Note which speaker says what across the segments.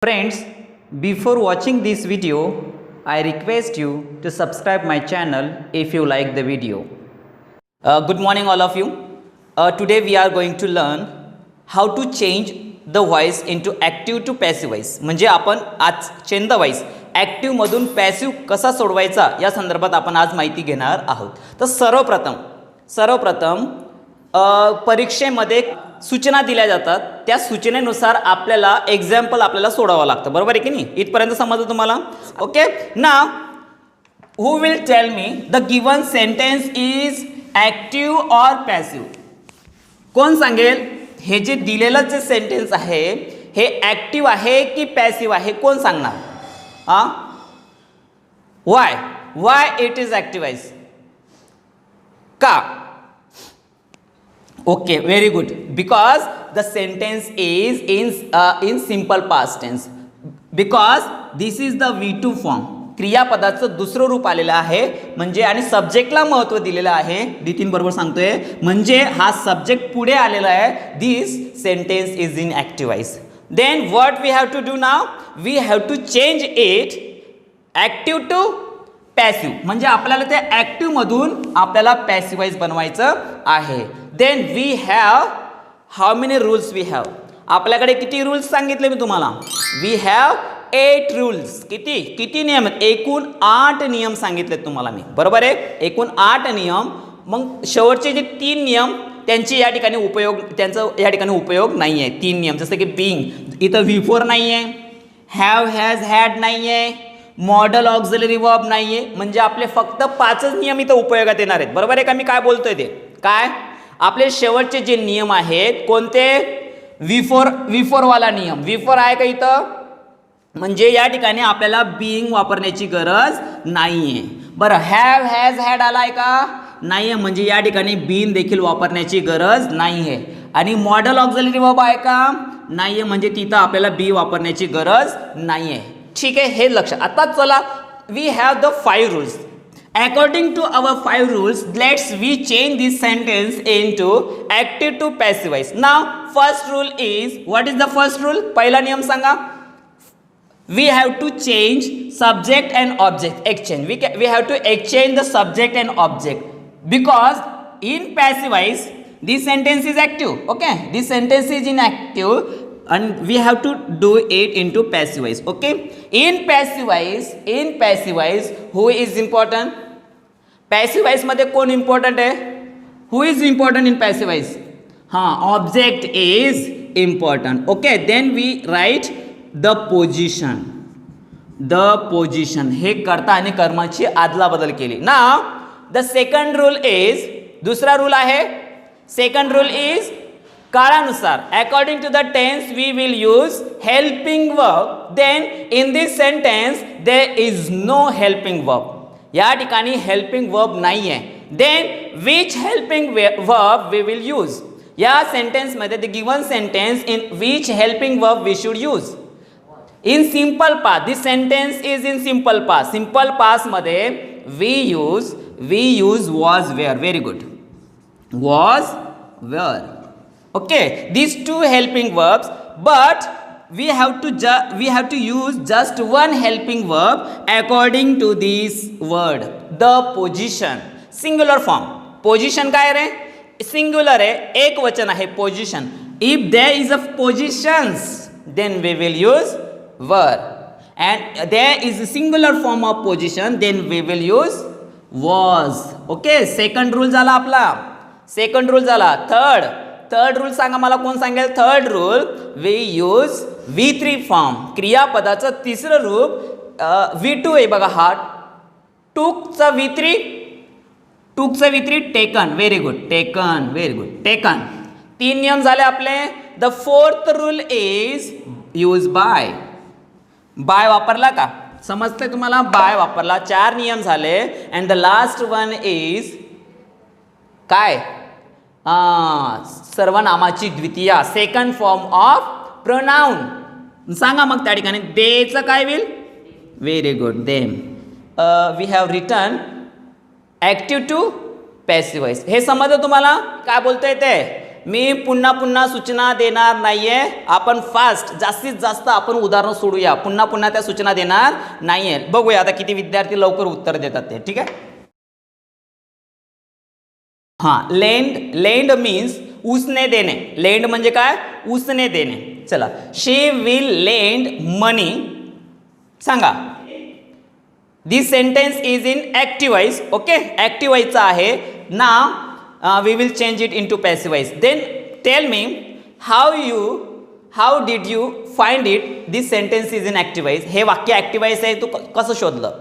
Speaker 1: Friends, before watching this video, I request you to subscribe my channel if you like the video. Good morning all of you. Today we are going to learn how to change the voice into active to passive voice. म्हणजे आपण आज change the voice active मधून passive कसा सोडवायचा या संदर्भात आपण आज माहिती घेणार आहोत. तर सर्वप्रथम परीक्षेमध्ये सूचना दिल्या जातात, त्या सूचनेनुसार आपल्याला एक्झाम्पल आपल्याला सोडवावं लागतं, बरोबर आहे की नाही? इथपर्यंत समजलं तुम्हाला? Okay. Now who will tell me the given sentence is active or passive? कोण सांगेल हे जे दिलेलं जे सेंटेन्स आहे हे ॲक्टिव्ह आहे की पॅसिव्ह आहे? कोण सांगणार? Why it is active voice? का? Okay, very good. Because the sentence is in simple past tense. Because this is the V2 form. क्रियापदाचं दुसरं रूप आलेलं आहे, म्हणजे आणि सब्जेक्टला महत्त्व दिलेलं आहे. नितीन बरोबर सांगतोय, म्हणजे हा सब्जेक्ट पुढे आलेला आहे. This sentence is in active voice. Then what we have to do now? We have to change it active to passive. म्हणजे आपल्याला ते ॲक्टिव्ह मधून आपल्याला पॅसिव्हाइज बनवायचं आहे. Then we have how many rules we have? आपल्याकडे किती रूल्स सांगितले मी तुम्हाला? We have 8 rules. किती नियम आहेत? एकूण 8 नियम सांगितलेत तुम्हाला मी, बरोबर आहे? एकूण 8 नियम. मग शेवटचे जे 3 नियम त्यांचा या ठिकाणी उपयोग नाही आहे. 3 नियम जसं की बिंग, इथं V4 नाही आहे, हॅव हॅज हॅड नाही आहे, मॉडल ऑक्झिलरी वर्ब नाही आहे. म्हणजे आपले फक्त 5च नियम इथं उपयोगात येणार आहेत, बरोबर आहे का? मी काय बोलतोय ते काय? आपले शेवटचे जे नियम आहेत कोणते? V4 वाला नियम. V4 आहे का इथं? म्हणजे या ठिकाणी आपल्याला बिंग वापरण्याची गरज नाहीये. बरं, हॅव हॅज हॅड आलाय का? नाहीये, म्हणजे या ठिकाणी बीन देखील वापरण्याची गरज नाहीये. आणि मॉडल ऑक्झिलरी वर्ब आहे का? नाहीये, म्हणजे तिथं आपल्याला बी वापरण्याची गरज नाहीये. ठीक आहे, हे लक्ष. आता चला, we have the 5 rules. According to our 5 rules, let's we change this sentence into active to passive voice. Now, first rule is, what is the first rule? पहिला नियम सांगा. We have to change subject and object. Exchange. We have to exchange the subject and object because in passive voice this sentence is active. Okay, this sentence is inactive and we have to do it into passive voice. Okay, in passive voice who is important? Passive voice मध्ये कोण important आहे? who is important in passive voice? object is important. Okay, then we write the position. हे कर्ता आणि कर्माची आदला बदल केली. Now the second rule is, दुसरा रूल आहे, second rule is काळानुसार. According to the tense we will use helping verb. Then in this sentence there is no helping verb. या ठिकाणी हेल्पिंग वर्ब नाही आहे. Then which helping verb we will use? या सेंटेन्समध्ये the given sentence in which helping verb we should use? In simple past. This sentence is in simple past. Simple past मध्ये we use was were. Very good, was were. Okay, this 2 helping verbs, but we have to use just one helping verb according to this word. The position, singular form. Position काय रे? Singular आहे, एक वचन आहे position. If there is a positions then we will use were, and there is a singular form of position then we will use was. Okay, second rule झाला आपला. second rule झाला. Third rule सांगा मला, कोण सांगेल? Third rule, we use V3 form. क्रियापदाचं तिसरं रूप V2 आहे बघा. हा टूकचा V3 taken. Very good, taken. Very good, taken. 3 नियम झाले आपले. The 4th rule is use by. वापरला का? समजतंय तुम्हाला? बाय वापरला. 4 नियम झाले. And the last one is काय? सर्वनामाची द्वितीया, सेकंड फॉर्म ऑफ प्रोनाउन. सांगा मग त्या ठिकाणी देचं काय होईल? Very good, them. We have return active to passive voice. हे समजलं तुम्हाला? काय बोलतोय ते? मी पुन्हा पुन्हा सूचना देणार नाहीये. आपण फास्ट जास्तीत जास्त आपण उदाहरण सोडूया. पुन्हा पुन्हा त्या सूचना देणार नाहीये. बघूया आता किती विद्यार्थी लवकर उत्तर देतात ते. ठीक आहे. हां, लेंड मीन्स उसने देणे. लेंड म्हणजे काय? उसने देणे. चला, शी विल लेंड मनी. सांगा. This sentence is in active voice. Okay, active वॉइसचा आहे. Now we will change it into passive voice. Then tell me how did you find it this sentence is in active voice. हे वाक्य active voice आहे, तू कसं शोधलं?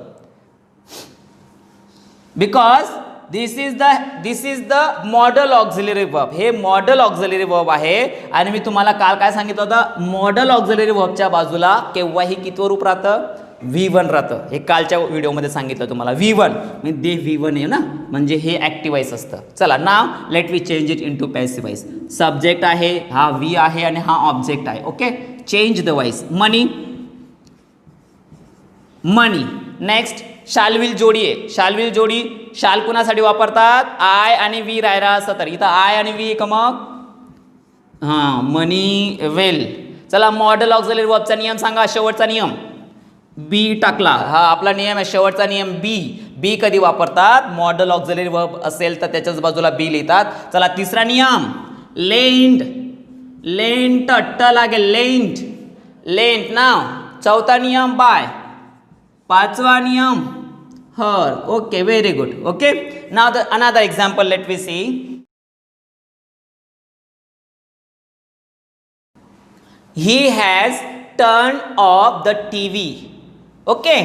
Speaker 1: Because this is the modal auxiliary verb. हे modal auxiliary verb आहे. आणि मी तुम्हाला काल काय सांगितलं होतं? मॉडल ऑक्झिलरी वर्बच्या बाजूला केव्हाही कितवं रूप राहतं? V1 राहतं. हे कालच्या व्हिडिओमध्ये सांगितलं तुम्हाला. V1 म्हणजे V1 आहे ना, म्हणजे हे ॲक्टिव्ह वॉइस असतं. चला, now let we change it into passive voice. Subject आहे, हा वी आहे आणि हा ऑब्जेक्ट आहे. Okay, change the voice. Money. Next, shall will जोडी आहे. शाल विल जोडी, शाल कुणासाठी वापरतात? आय आणि वी राहिला असं तर इथं आय आणि वी का मग? हां, मनी वेल. चला, मॉडल ऑक्झिलरी वर्बचा नियम सांगा. शेवटचा नियम बी टाकला. हा आपला नियम आहे, शेवटचा नियम बी कधी वापरतात? मॉडल ऑक्झिलरी वर्ब असेल तर त्याच्याच बाजूला बी लिहितात. चला, तिसरा नियम लेंट ट लागेल. Lent now. चौथा नियम बाय. पाचवा नियम her. Okay, very good. Okay, now another example let we see. He has turn off the TV. Okay,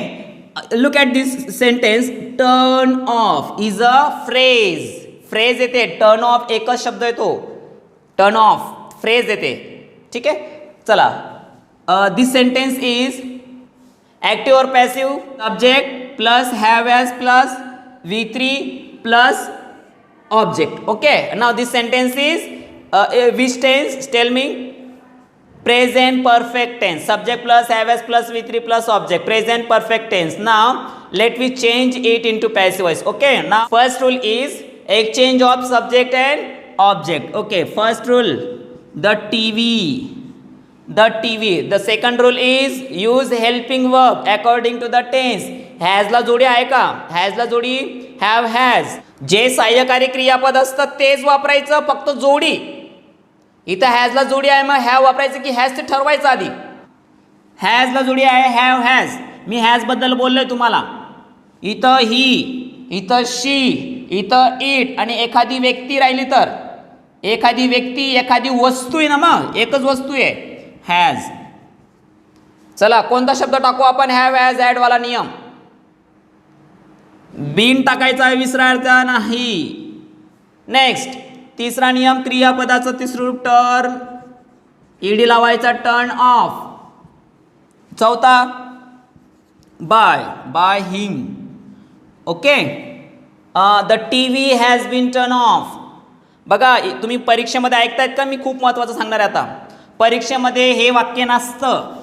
Speaker 1: look at this sentence. Turn off is a phrase येते. Turn off एकच शब्द येतो. Turn off phrase येते. ठीक आहे. चला, this sentence is active और passive? Subject plus have has plus V3 plus object. Okay, now this sentence is which tense? Tell me. Present perfect tense. Subject plus have as plus V3 plus object. Present perfect tense. Now let me change it into passive voice. Okay. Now first rule is exchange of subject and object. Okay. First rule, the TV. The second rule is use helping verb according to the tense. Has ला जोडी आहे का? Has ला जोडी have has. जे सहाय्यकारी क्रियापद असतं तेच वापरायचं, फक्त जोडी. इथं हॅजला जोडी आहे, मग हॅव वापरायचं की हॅज ते ठरवायचं आधी. हॅजला जोडी आहे हॅव हॅज. मी हॅज बद्दल बोललोय तुम्हाला. इथं ही, इथं शी, इथं इट आणि एखादी व्यक्ती राहिली तर एखादी व्यक्ती, एखादी वस्तू आहे ना, मग एकच वस्तू आहे हॅज. चला, कोणता शब्द टाकू आपण? हॅव हॅज ॲड वाला नियम. बीन टाकायचा आहे, विसरायचा नाही. नेक्स्ट, तिसरा नियम, क्रियापदाचं तिसरं रूप टर्न. ईडी लावायचा, टर्न ऑफ. चौथा, by him. Okay, the TV has been turn off. बघा, तुम्ही परीक्षेमध्ये ऐकतायत का? मी खूप महत्त्वाचं सांगणार आहे आता. परीक्षेमध्ये हे वाक्य नसतं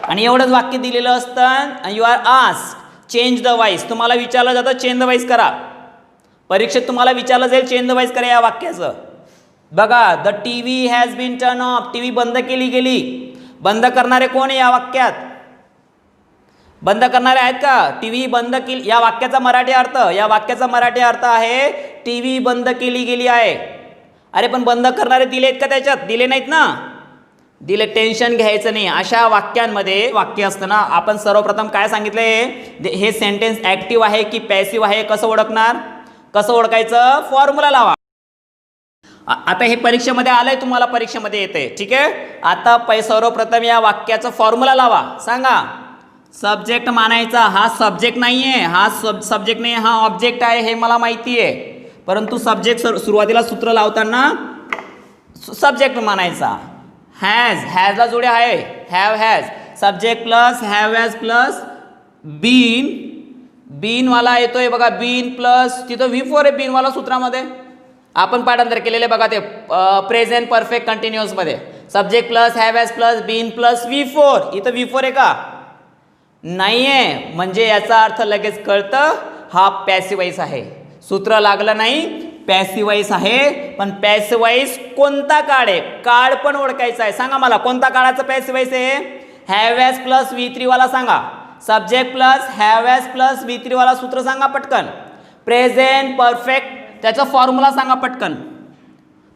Speaker 1: आणि एवढंच वाक्य दिलेलं असतं. You are asked change the voice. तुम्हाला विचारलं जातं चेंज द वॉइस करा. परीक्षेत तुम्हाला विचारलं जाईल चेंज द वॉइस करा या वाक्याचं. बघा, the TV has been turn off. TV बंद केली गेली. बंद करणारे कोण आहे या वाक्यात? बंद करणारे आहेत का? TV बंद केली. या वाक्याचा मराठी अर्थ आहे TV बंद केली गेली आहे. अरे पण बंद करणारे दिलेत का त्याच्यात? दिले नाहीत ना. दिले, टेन्शन घ्यायचं नाही. अशा वाक्यांमध्ये वाक्य असताना आपण सर्वप्रथम काय सांगितले? हे सेंटेन्स ॲक्टिव्ह आहे की पॅसिव्ह आहे कसं ओळखणार? कसं ओळखायचं? फॉर्म्युला लावा. आता हे परीक्षेमध्ये आलंय, तुम्हाला परीक्षेमध्ये येते. ठीक आहे. आता सर्वप्रथम या वाक्याचं फॉर्म्युला लावा. सांगा. सब्जेक्ट मानायचा. हा सब्जेक्ट नाही आहे, हा ऑब्जेक्ट आहे, हे मला माहिती आहे. परंतु सब्जेक्ट सुरुवातीला सूत्र लावताना सब्जेक्ट मानायचा. हॅजला जोडी आहे have has. Subject plus have has plus बीनवाला येतोय बघा. बीन प्लस तिथं V4 आहे बीनवाला सूत्रामध्ये. आपण पाठांतर केलेले बघा ते प्रेझेंट परफेक्ट कंटिन्युअसमध्ये. Subject plus have has plus been plus V4. इथं V4 आहे का? नाही आहे. म्हणजे याचा अर्थ लगेच कळतं हा पॅसिव्ह वॉइस आहे. सूत्र लागलं नाही पॅसिव्ह वॉइस आहे, पण पॅसिव्ह वॉइस कोणता काळ आहे, काळ पण ओळखायचा आहे. सांगा मला कोणता काळाचं पॅसिव्ह वॉइस आहे. हॅव हॅज प्लस V3 वाला सांगा. Subject plus have has plus V3 वाला सूत्र सांगा पटकन. प्रेझेंट परफेक्ट त्याचा फॉर्म्युला सांगा पटकन.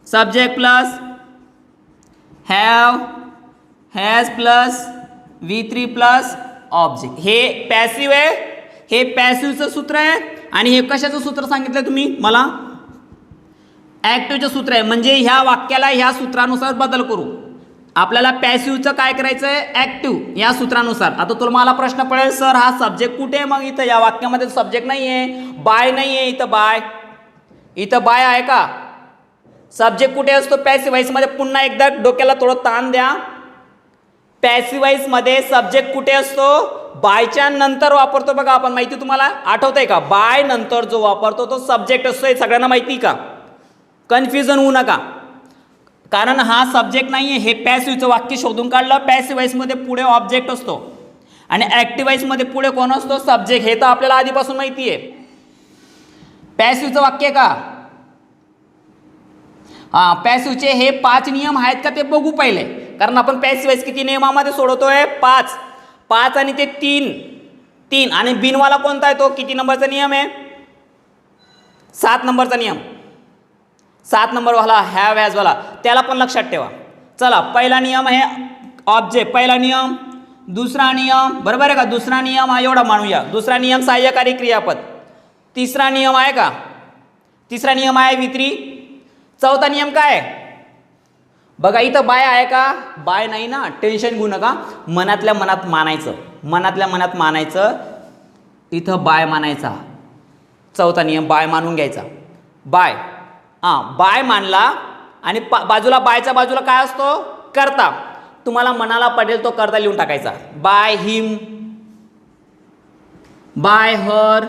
Speaker 1: Subject plus have has plus V3 plus object. हे पॅसिव्ह आहे, हे पॅसिव्हचं सूत्र आहे. आणि हे कशाचं सूत्र सांगितलं तुम्ही मला, ॲक्टिव्हचं सूत्र आहे. म्हणजे ह्या वाक्याला ह्या सूत्रानुसार बदल करू. आपल्याला पॅसिव्हचं काय करायचं आहे, ॲक्टिव्ह या सूत्रानुसार. आता तुम्हाला प्रश्न पडेल सर हा सब्जेक्ट कुठे आहे, मग इथं या वाक्यामध्ये सब्जेक्ट नाही आहे, बाय नाही आहे, इथं बाय आहे का. सब्जेक्ट कुठे असतो पॅसिव्ह वॉइसमध्ये, पुन्हा एकदा डोक्याला थोडं ताण द्या. पॅसिव्ह वॉइसमध्ये सब्जेक्ट कुठे असतो, बायच्या नंतर वापरतो बघा आपण. माहिती तुम्हाला आठवतंय का, बाय नंतर जो वापरतो तो सब्जेक्ट असतो. हे सगळ्यांना माहिती का, कन्फ्युजन होऊ नका. कारण हा सब्जेक्ट नाही आहे, हे पॅसिव्हचं वाक्य शोधून काढलं. पॅसिव्ह वॉइसमध्ये पुढे ऑब्जेक्ट असतो आणि ॲक्टिव्ह वॉइसमध्ये पुढे कोण असतो, सब्जेक्ट. हे तर आपल्याला आधीपासून माहिती आहे. पॅसिव्हचं वाक्य का, हां पॅसिव्हचे हे 5 नियम आहेत का ते बघू पहिले. कारण आपण पॅसिव्ह वॉइस किती नियमामध्ये सोडवतोय, 5 आणि ते 3 आणि बिनवाला कोणता आहे तो, किती नंबरचा नियम आहे, 7 नंबरचा नियम. 7 नंबरवाला हॅव हॅज वाला, त्याला पण लक्षात ठेवा. चला पहिला नियम आहे ऑब्जेक्ट, पहिला नियम. दुसरा नियम बरोबर आहे का, दुसरा नियम हा एवढा मानूया. दुसरा नियम सहाय्यकारी क्रियापद. तिसरा नियम आहे का, तिसरा नियम आहे V3. चौथा नियम काय बघा, इथं बाय आहे का, बाय नाही ना, टेन्शन घेऊ नका. मनातल्या मनात मानायचं, मनातल्या मनात मानायचं, इथं बाय मानायचा. चौथा नियम बाय मानून घ्यायचा. बाय, बाय मानला आणि बाजूला बायच्या बाजूला काय असतो, करता. तुम्हाला मनाला पडेल तो करता लिहून टाकायचा. By him, bye her,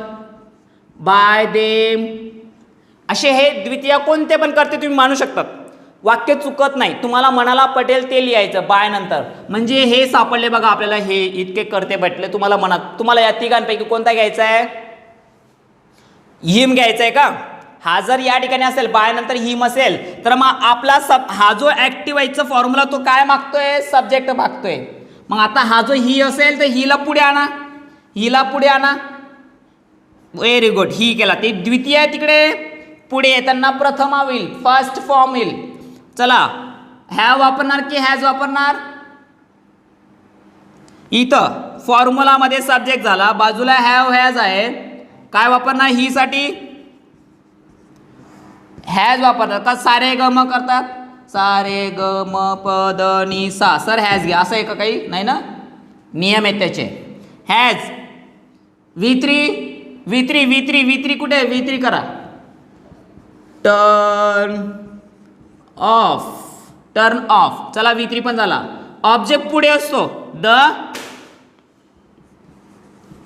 Speaker 1: bye them, असे हे द्वितीय कोणते पण करते तुम्ही मानू शकतात. वाक्य चुकत नाही, तुम्हाला मनाला पटेल ते लिहायचं बाय नंतर. म्हणजे हे सापडले बघा आपल्याला, हे इतके करते भेटले तुम्हाला मनात. तुम्हाला या तिघांपैकी कोणता घ्यायचा आहे, हिम घ्यायचा आहे का. हा जर या ठिकाणी असेल बाय नंतर हिम असेल तर मग आपला हा जो ॲक्टिव्ह वॉइसचा फॉर्म्युला तो काय मागतोय, सब्जेक्ट मागतोय. मग आता हा जो ही असेल तर हिला पुढे आणा, हिला पुढे आणा. व्हेरी गुड, ही केला. ते द्वितीय आहे तिकडे, पुढे येताना प्रथमा होईल, फर्स्ट फॉर्म येईल. चला हॅव वापरणार की हॅज वापरणार, इथं फॉर्म्युलामध्ये सब्जेक्ट झाला, बाजूला हॅव हॅज आहे, काय वापरणार, ही साठी हॅज वापरतात का. सारे ग म करतात, सारे ग म प द नि सा, सर हॅज घ्या असं आहे का, काही नाही ना, नियम आहेत त्याचे. हॅज V3 कुठे, V3 करा. टर्न ऑफ, चला V3 पण झाला. ऑब्जेक्ट पुढे असतो,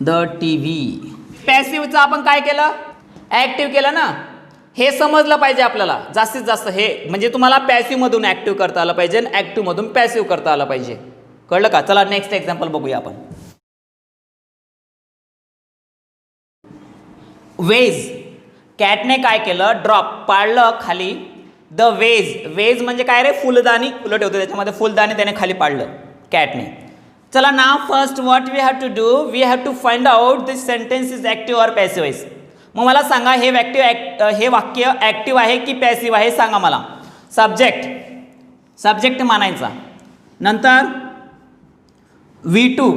Speaker 1: द TV. पॅसिव्हचं आपण काय केलं, ॲक्टिव्ह केलं ना. हे समजलं पाहिजे आपल्याला जास्तीत जास्त. हे म्हणजे तुम्हाला पॅसिव्हमधून ॲक्टिव्ह करता आलं पाहिजे, ॲक्टिव्हमधून पॅसिव्ह करता आलं पाहिजे. कळलं का. चला नेक्स्ट एक्झाम्पल बघूया आपण. वेज, कॅटने काय केलं, ड्रॉप पाडलं खाली. द वेज म्हणजे काय रे, फुलदाणी, फुलं ठेवतो त्याच्यामध्ये, फुलदाणी त्याने खाली पाडलं कॅटने. चला ना first what we have to do, we have to find out this sentence is active or passive voice. मग मला सांगा हे हे वाक्य ॲक्टिव्ह आहे की पॅसिव्ह आहे, सांगा मला. सब्जेक्ट मानायचा, नंतर V2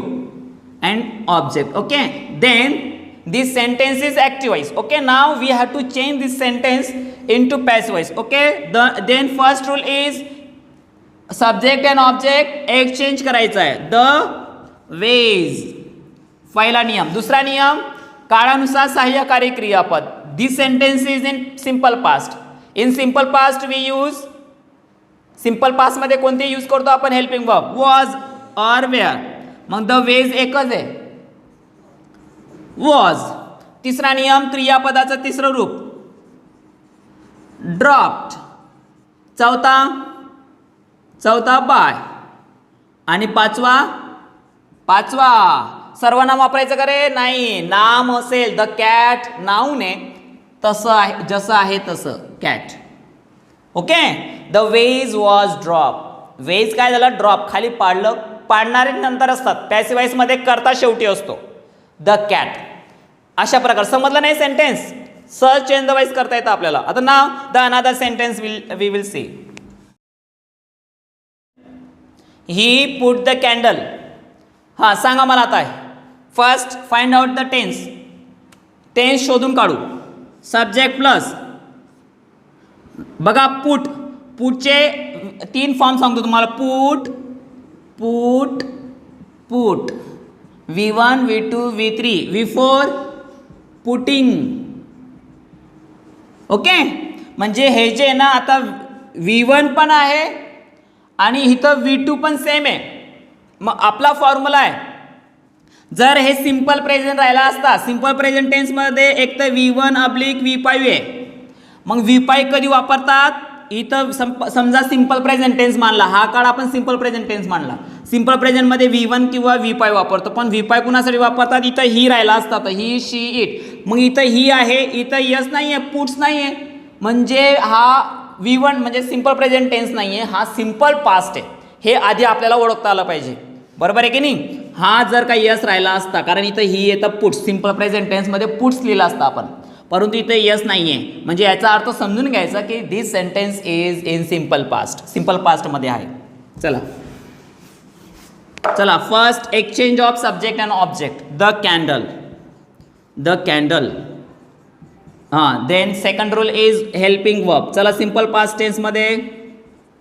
Speaker 1: and object. Okay, then this sentence is active voice. Okay, now we have to change this sentence into passive voice. Okay, then first rule is subject and object exchange करायचा आहे. the ways, पहिला नियम. दुसरा नियम, काळानुसार सहाय्यकारी क्रियापद. this sentence is in simple past. in simple past we use, simple past मध्ये कोणते यूज करतो आपण, helping verb, was or were. मग the ways एकच आहे, was. तिसरा नियम, क्रियापदाचं तिसरं रूप ड्रॉप्ड. चौथा बाय. आणि पाचवा सर्वनाम वापरायचं का रे, नाही. नाम असेल द कॅट नाऊन आहे तसं आहे, जसं आहे तसं cat. Okay. The vase was drop. Vase काय झालं, ड्रॉप, खाली पाडलं. पाडणारे नंतर असतात, पॅसिव्ह वॉइसमध्ये करता शेवटी असतो. The cat. अशा प्रकार समजलं नाही सेंटेन्स. सहज चेंज द वॉइस करता येतं आपल्याला. आता now the another sentence we will see. He put the candle. हां सांगा मला आता. First find out the tense. Tense शोधून काढू. सब्जेक्ट प्लस बघा पुट. पुटचे 3 फॉर्म सांगतो तुम्हाला. Put, put, put. V1, V2, V3. V4 putting. Okay. म्हणजे हे जे ना आता V1 पण आहे आणि इथं V2 पण सेम आहे. मग आपला फॉर्म्युला आहे, जर हे सिंपल प्रेझेंट राहिला असता, सिंपल प्रेझेंट टेन्समध्ये एक तर V1 / V5 आहे. मग V5 कधी वापरतात, इथं समजा सिंपल प्रेझेंट टेन्स मानला, हा काळ आपण सिंपल प्रेझेंट टेन्स मानला. सिंपल प्रेझेंटमध्ये V1 किंवा V5 वापरतो. पण V5 कुणासाठी वापरतात, इथं ही राहिला असता तर ही, शी, इट. मग इथं ही आहे, इथं यस नाही आहे, पुट्स नाही आहे. म्हणजे हा V1 म्हणजे सिंपल प्रेझेंट टेन्स नाही आहे, हा सिंपल पास्ट आहे. हे आधी आपल्याला ओळखता आलं पाहिजे. बरोबर आहे की नाही. हा जर का यस राहिला असता, कारण इथं ही येतं पुट्स, सिंपल प्रेझेंट टेन्समध्ये पुट्स लिहिला असता आपण, परंतु इथे यस नाही आहे. म्हणजे याचा अर्थ समजून घ्यायचा की this sentence is in simple past. Simple पास्टमध्ये आहे. चला चला. First exchange of subject and object. The candle. The candle. हां. Then second rule is helping verb. चला सिंपल पास्ट टेन्समध्ये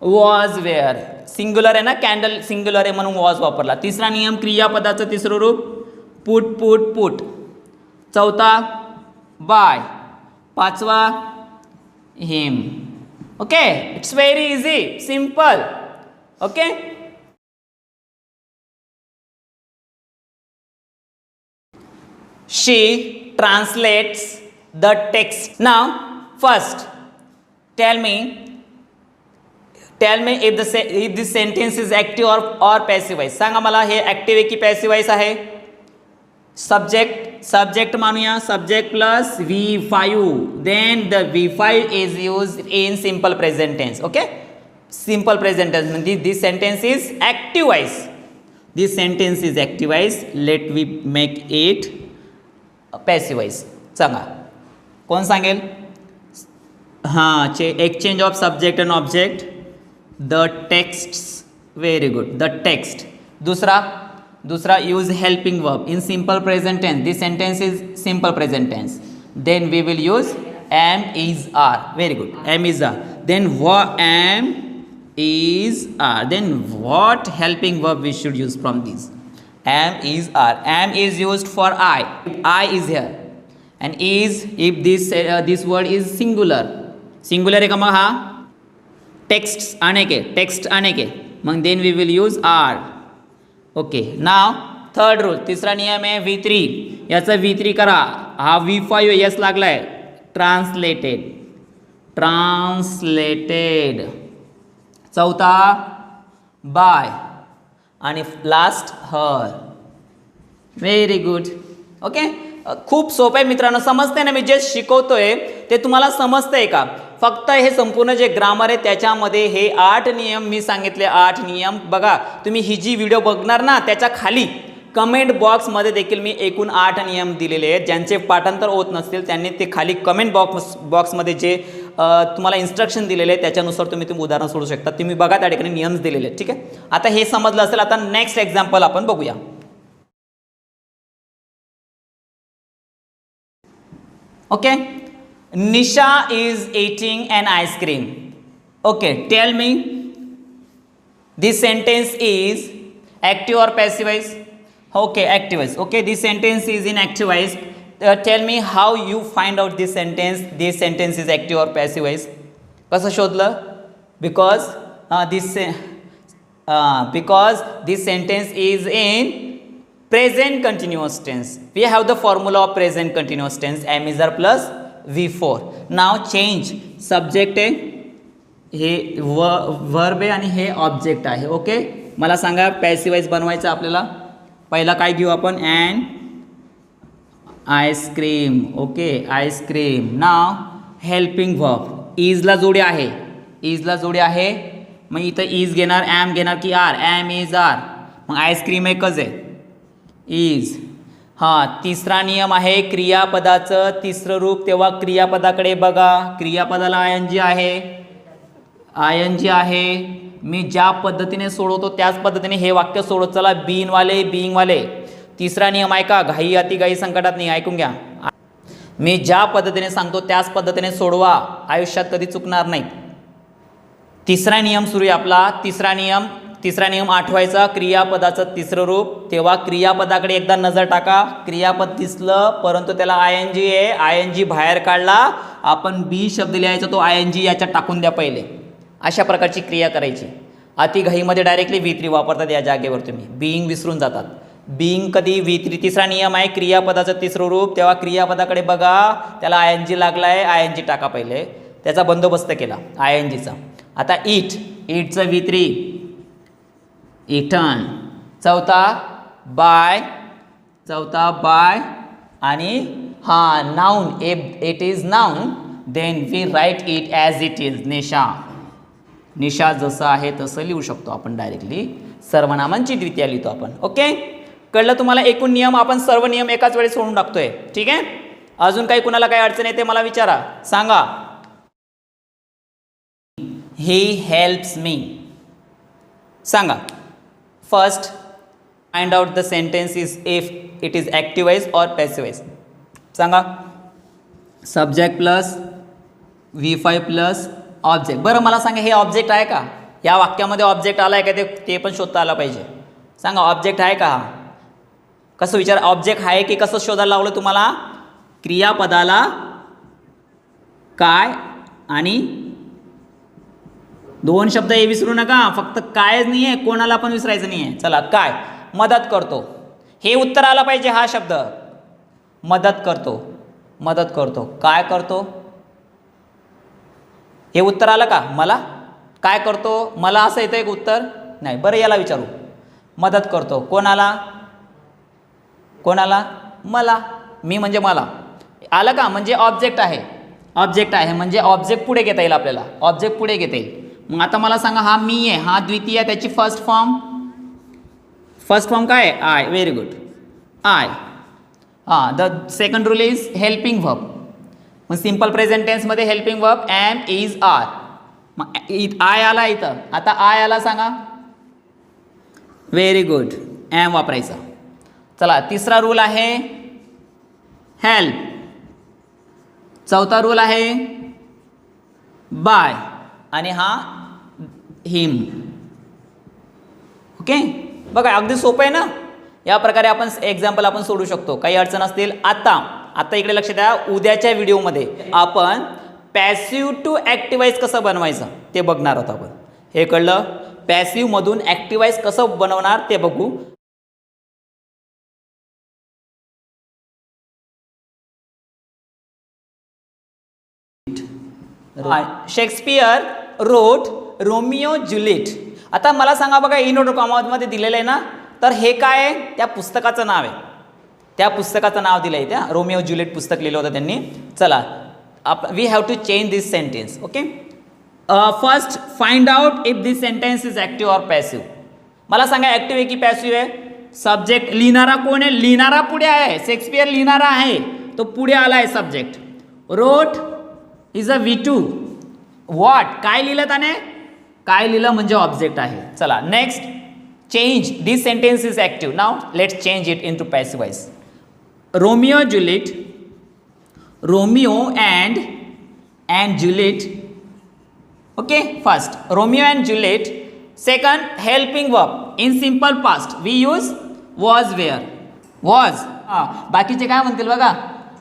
Speaker 1: वॉज वेअर. सिंग्युलर आहे ना, कॅन्डल सिंग्युलर आहे म्हणून वॉज वापरला. तिसरा नियम क्रियापदाचं तिसरं रूप पुट, पुट, पुट. चौथा बाय. पाचवा him. Okay. It's very easy, simple. Okay. She translates the text. Now, first, tell me if this sentence is active or passive voice. सांगा मला हे active आहे की passive voice आहे. Subject मानूया. Subject plus V5. Then the V5 is used in simple present tense. Okay? Simple present tense. म्हणजे this sentence is active voice. This sentence is active voice. Let we make it passive voice. सांगा कोण सांगेल. हां. Exchange of subject and object. The text. Very good. The text. दुसरा use helping verb in simple present tense. This sentence is simple present tense. Then we will use am is are. Very good. Am is are. Then am is are. Then what helping verb we should use from this. Am is are. Am is used for I. I is here. And is if this word is singular. Singular है का मग हा texts आने के. Text आने के. मग then we will use are. Okay. Now third rule. तीसरा नियम है V3. याचा V3 करा. हा V5 yes लागलाय. Translated. Translated. चौथा by. आणि last her. Very good. Okay. खूप सोपं आहे मित्रांनो. समजते ना मी जे शिकवतोय ते तुम्हाला समजतंय का. फक्त हे संपूर्ण जे ग्रामर आहे त्याच्यामध्ये हे 8 नियम मी सांगितले. 8 नियम बघा. तुम्ही ही जी व्हिडिओ बघणार ना त्याच्या खाली कमेंट बॉक्समध्ये देखील मी एकूण 8 नियम दिलेले आहेत. ज्यांचे पाठांतर होत नसतील त्यांनी ते खाली कमेंट बॉक्समध्ये जे तुम्हाला इन्स्ट्रक्शन दिलेले आहे त्याच्यानुसार तुम्ही उदाहरण सोडू शकता. तुम्ही बघा त्या ठिकाणी नियम दिलेले आहेत. ठीक आहे. आता हे समजलं असेल. आता नेक्स्ट एक्झाम्पल आपण बघूया. Okay. Nisha is eating an ice cream. Okay. Tell me this sentence is active or passive voice. Okay. Active voice. Okay. This sentence is in active voice. Tell me how you find out this sentence is active or passive voice. कसं शोधलं. Because this sentence is in present continuous tense. We have the formula of present continuous tense. Am is are plus V4. Now change. Subject आहे, हे verb आहे आणि हे object आहे. Okay. मला सांगा पॅसिव्ह वॉइस बनवायचं आपल्याला. पहिला काय घेऊ आपण. Ice cream. Okay, ice cream. Now helping verb. इजला जोडी आहे, इजला जोडी आहे. मग इथं इज घेणार, ॲम घेणार की आर. Am is are. मग आईस्क्रीम एकच आहे, इज. हां, तिसरा नियम आहे क्रियापदाचं तिसरं रूप. तेव्हा क्रियापदाकडे बघा. क्रियापदाला आय एन जी आहे, आय एन जी आहे. मी ज्या पद्धतीने सोडवतो त्याच पद्धतीने हे वाक्य सोडत चला. बीनवाले, बिईंगवाले. तिसरा नियम आहे का, घाई अति घाई संकटात नाही. ऐकून घ्या, मी ज्या पद्धतीने सांगतो त्याच पद्धतीने सोडवा, आयुष्यात कधी चुकणार नाही. तिसरा नियम सुरू आहे आपला. तिसरा नियम आठवायचा. क्रियापदाचं तिसरं रूप. तेव्हा क्रियापदाकडे एकदा नजर टाका. क्रियापद दिसलं परंतु त्याला आय एन जी आहे, आय एन जी बाहेर काढला. आपण बी शब्द लिहायचा, तो आय एन जी याच्यात टाकून द्या पहिले. अशा प्रकारची क्रिया करायची. अतिघाईमध्ये डायरेक्टली V3 वापरतात या जागेवर तुम्ही, बिईंग विसरून जातात. बिईंग कधी V3. तिसरा नियम आहे क्रियापदाचं तिसरं रूप. तेव्हा क्रियापदाकडे बघा, त्याला आय एन जी लागला आहे, आय एन जी टाका पहिले. त्याचा बंदोबस्त केला आय एन जीचा. आता इट, इटचं V3 इटन. चौथा बाय आणि हां noun, it is noun. Then we write it as it is. Nisha, Nisha जसं आहे तसं लिहू शकतो आपण डायरेक्टली. सर्वनामांची द्वितीय लिहितो आपण. ओके, कळलं तुम्हाला एकूण नियम. आपण सर्व नियम एकाच वेळेस सोडून टाकतोय. ठीक आहे, अजून काही कुणाला काही अडचण येते मला विचारा, सांगा. ही हेल्प्स मी, सांगा. First, find out the sentence is if it is active wise और पॅसिव्ह वाइज. सांगा. Subject plus V5 plus object. बरं मला सांगा, हे ऑब्जेक्ट आहे का? या वाक्यामध्ये ऑब्जेक्ट आला आहे का ते पण शोधता आलं पाहिजे. सांगा, ऑब्जेक्ट आहे का? कसं विचार, ऑब्जेक्ट आहे की कसं शोधायला लावलं तुम्हाला? क्रियापदाला काय आणि दोन शब्द हे विसरू नका. फक्त कायच नाही आहे, कोणाला पण विसरायचं नाही आहे. चला, काय मदत करतो, हे उत्तर आलं पाहिजे. हा शब्द मदत करतो, मदत करतो. काय करतो हे उत्तर आलं का? मला काय करतो, मला असं येतं एक उत्तर नाही. बरं याला विचारू, मदत करतो कोणाला? कोणाला? मला. मी म्हणजे मला. आलं का? म्हणजे ऑब्जेक्ट आहे, ऑब्जेक्ट आहे म्हणजे ऑब्जेक्ट पुढे घेता येईल आपल्याला, ऑब्जेक्ट पुढे घेता येईल. मग आता मला सांगा, हा मी आहे, हा द्वितीय, त्याची फर्स्ट फॉर्म काय आहे? आय. Very good, I. हां, the second rule is helping verb. मग सिंपल प्रेझेंट टेन्समध्ये helping verb am, is, are. मग आय आला इथं, आता आय आला सांगा. व्हेरी गुड, एम वापरायचा. चला, तिसरा रूल आहे हेल्प. चौथा रूल आहे बाय आणि हा हिम. ओके, बघा अगदी सोपं आहे ना. या प्रकारे आपण एक्झाम्पल आपण सोडू शकतो. काही अडचण असतील आता इकडे लक्ष द्या. उद्याच्या व्हिडिओमध्ये आपण पॅसिव्ह टू ॲक्टिवाइज कसं बनवायचं ते बघणार आहोत आपण. हे कळलं? पॅसिव्ह मधून ॲक्टिवाइज कसं बनवणार ते बघू. शेक्सपियर रोट रोमिओ ज्युलिएट. आता मला सांगा बघा, इनवर्टेड कॉमामध्ये दिलेलं आहे ना, तर हे काय आहे? त्या पुस्तकाचं नाव आहे, त्या पुस्तकाचं नाव दिलं आहे. त्या रोमिओ ज्युलिएट पुस्तक लिहिलं होतं त्यांनी. चला, we have to change this sentence. Okay, first find out if this sentence is active or passive. मला सांगा, ॲक्टिव्ह आहे की पॅसिव्ह आहे? सब्जेक्ट लिहिणारा कोण आहे? लिहिणारा पुढे आहे, शेक्सपियर लिहिणारा आहे, तो पुढे आला आहे subject. Wrote is a V2. What, काय लिहिलं त्याने? काय लिहिलं म्हणजे ऑब्जेक्ट आहे. चला next, change this sentence is active. Now let's change it in to passive voice. Romeo Juliet, Romeo and Juliet. Okay, first Romeo and Juliet. Second helping verb in simple past we use was, were, was. हां, बाकीचे काय म्हणतील बघा.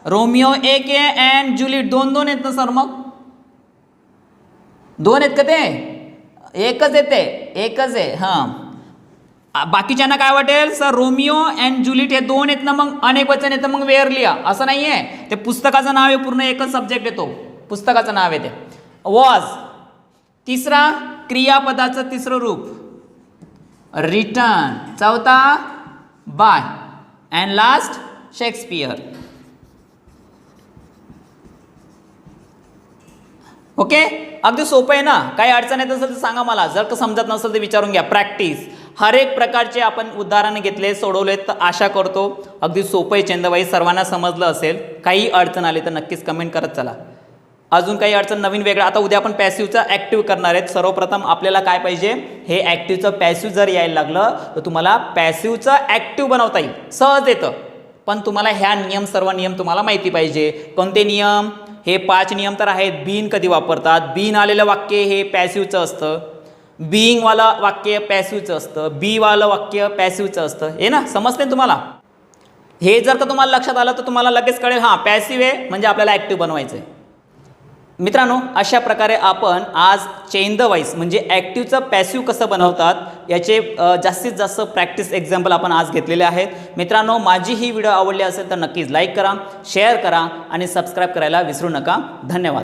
Speaker 1: Romeo एक आहे and Juliet दोन आहेत ना सर? मग दोन आहेत का? ते एकच येते, एकच आहे. हां, बाकीच्यांना काय वाटेल सर, रोमिओ अँड ज्युलिएट हे दोन आहेत ना, मग अनेक वचन येतं, मग वेअर लिहा. असं नाही आहे, ते पुस्तकाचं नाव आहे, पूर्ण एकच सब्जेक्ट येतो, पुस्तकाचं नाव आहे ते. वॉज. तिसरा क्रियापदाचं तिसरं रूप रिटर्न. चौथा by and last Shakespeare. Okay, अगदी सोपं आहे ना. काही अडचण येत असेल तर सांगा मला, जर का समजत नसेल तर विचारून घ्या. प्रॅक्टिस हर एक प्रकारचे आपण उदाहरण घेतले, सोडवलेत, तर आशा करतो अगदी सोपं आहे चंदबाई, सर्वांना समजलं असेल. काही अडचण आली तर नक्कीच कमेंट करत चला. अजून काही अडचण नवीन वेगळं, आता उद्या आपण पॅसिव्हचा ॲक्टिव्ह करणार आहेत. सर्वप्रथम आपल्याला काय पाहिजे, हे ॲक्टिव्हचं पॅसिव्ह जर यायला लागलं तर तुम्हाला पॅसिव्हचं ॲक्टिव्ह बनवता येईल, सहज येतं. पण तुम्हाला ह्या सर्व नियम तुम्हाला माहिती पाहिजे. कोणते नियम, हे 5 नियम तर आहेत. बीन कधी वापरतात, बीन आलेलं वाक्य हे पॅसिव्हचं असतं, बीइंगवालं वाक्य पॅसिव्हचं असतं, बीवालं वाक्य पॅसिव्हचं असतं, हे ना, समजते तुम्हाला. हे जर का तुम्हाला लक्षात आलं तर तुम्हाला लगेच कळेल हां पॅसिव्ह आहे म्हणजे आपल्याला ॲक्टिव्ह बनवायचं आहे. मित्रांनो, अशा प्रकारे आपण आज चेन द वाईस म्हणजे ॲक्टिव्हचं पॅसिव्ह कसं बनवतात याचे जास्तीत जास्त प्रॅक्टिस एक्झाम्पल आपण आज घेतलेले आहेत. मित्रांनो, माझी ही व्हिडिओ आवडली असेल तर नक्कीच लाईक करा, शेअर करा आणि सबस्क्राईब करायला विसरू नका. धन्यवाद.